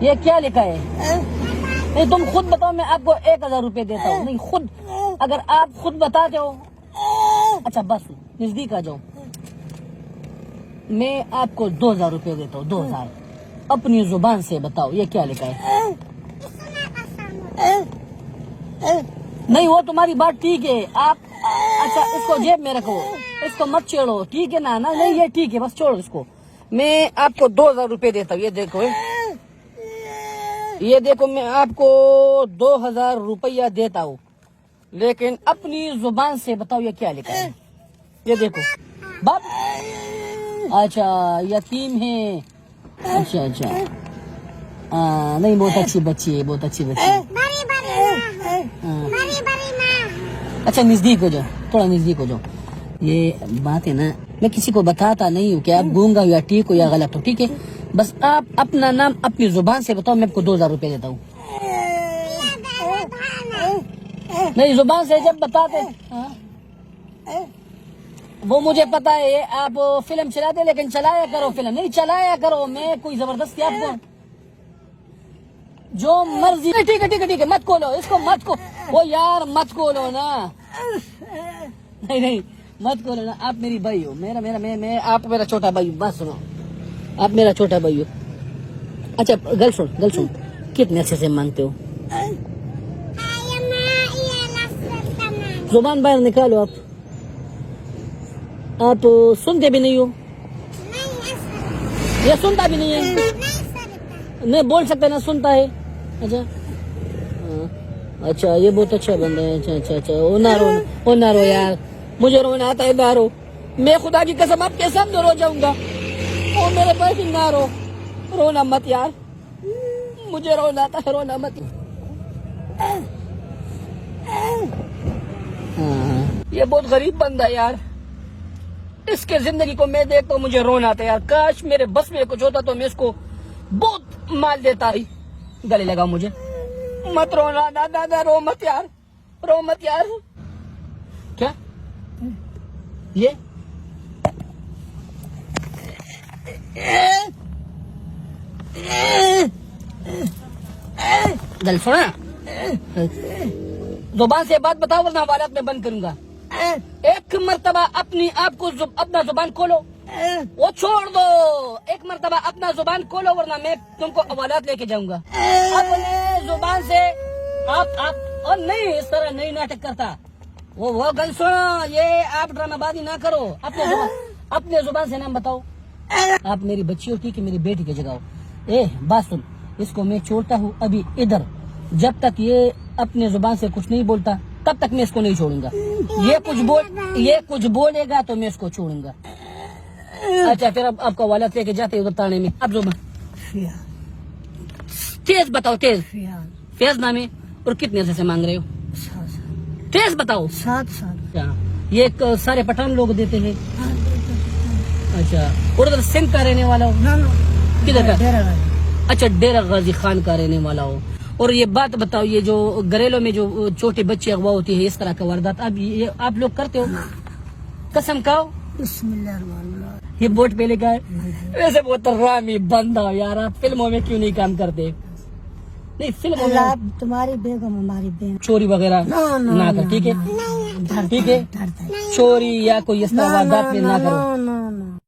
ये क्या लिखा है? नहीं तुम खुद बताओ, मैं आपको 1000 रुपए देता हूँ। नहीं खुद, अगर आप खुद बताते हो। अच्छा बस नजदीक आ जाओ, मैं आपको 2000 रुपए देता हूँ। 2000 अपनी जुबान से बताओ ये क्या लिखा है? नहीं वो तुम्हारी बात ठीक है, आप अच्छा इसको जेब में रखो, इसको मत छेड़ो, ठीक है ना? ना नहीं ये ठीक है, बस छोड़ो इसको। मैं आपको 2000 रुपए देता हूँ। ये देखो मैं आपको 2000 रुपया देता हूँ, लेकिन अपनी जुबान से बताओ ये क्या लिखा है? ये देखो बाप। अच्छा यतीम है। अच्छा अच्छा नहीं बहुत अच्छी बच्ची है, बहुत अच्छी बच्ची है। अच्छा नजदीक हो जाओ, थोड़ा नजदीक हो जाओ। ये बात है ना, मैं किसी को बताता नहीं हूँ कि आप गूंगा हो या ठीक हो या गलत हो, ठीक है? बस आप अपना नाम अपनी जुबान से बताओ, मैं आपको 2000 रुपए देता हूँ। नहीं जुबान से जब बताते वो मुझे पता है, आप फिल्म चलाते, लेकिन चलाया करो फिल्म, नहीं चलाया करो। मैं कोई जबरदस्ती आपको जो मर्जी। ठीक है ठीक है ठीक है, मत खोलो इसको, मत को वो यार मत खोलो ना। नहीं नहीं मत खोलो ना, आप मेरी भाई हो, मैं आप मेरा छोटा भाई हो। बस सुनो, आप मेरा छोटा भाई हो। अच्छा गल सुन, कितने अच्छे से मांगते हो? जुबान बाहर निकालो। आप सुनते भी नहीं हो? ये सुनता भी नहीं है? नहीं बोल सकता ना, सुनता है। अच्छा अच्छा ये बहुत अच्छा बंदा है। अच्छा अच्छा अच्छा ओ ना रो यार, मुझे रोना आता है, ना रो। मैं खुदा की कसम आपके सामने रो जाऊंगा। ओ मेरे भाई ना रो, रोना मत यार, मुझे रोना आता है, रोना मत। ये बहुत गरीब बंदा है यार, इसके जिंदगी को मैं देखता हूँ मुझे रोना आता है यार। काश मेरे बस में कुछ होता तो मैं इसको बहुत माल देता ही। गले लगा मुझे, मत रोना दादा, रो मत यार, रो मत यार। क्या ये गल सुना, जुबान से बात बताओ वरना वालत में बंद करूंगा। एक मर्तबा अपनी आप को अपना जुबान खोलो, वो छोड़ दो। एक मर्तबा अपना जुबान खोलो वरना मैं तुमको अवालात लेके जाऊंगा। अपने जुबान से आप और नहीं इस तरह नहीं नाटक करता। वो गल सुनो, ये आप ड्रामाबाजी ना करो। अपने जुबान से नाम बताओ। आप मेरी बच्ची हो, ठीक है? मेरी बेटी की जगह हो। बात सुन, इसको मैं छोड़ता हूँ अभी इधर, जब तक ये अपने जुबान से कुछ नहीं बोलता तब तक मैं इसको नहीं छोड़ूंगा। ये कुछ बोलेगा तो मैं इसको छोड़ूंगा। अच्छा फिर अब आपका वालद लेके जाते उधर ताने में। आप जुबान तेज बताओ, तेज। फैज नाम है। और कितने अर्से से मांग रहे हो? तेज बताओ। 7 साल। ये सारे पठान लोग देते हैं? अच्छा और उधर सिंध का रहने वाला हो? किधर का? अच्छा डेरा गाजी खान का रहने वाला हो। और ये बात बताओ, ये जो घरेलों में जो छोटे बच्चे अगवा होती है, इस तरह का वारदात आप लोग करते हो? कसम खाओ। ये वोट पहले का है। वैसे बहुत रामी बंदा हो यार, आप फिल्मों में क्यों नहीं काम करते? नहीं फिल्मों में तुम्हारी बेगम हमारी बेगम चोरी वगैरह ना कर, ठीक है? ठीक है, चोरी या कोई इस तरह वारदात में ना करो।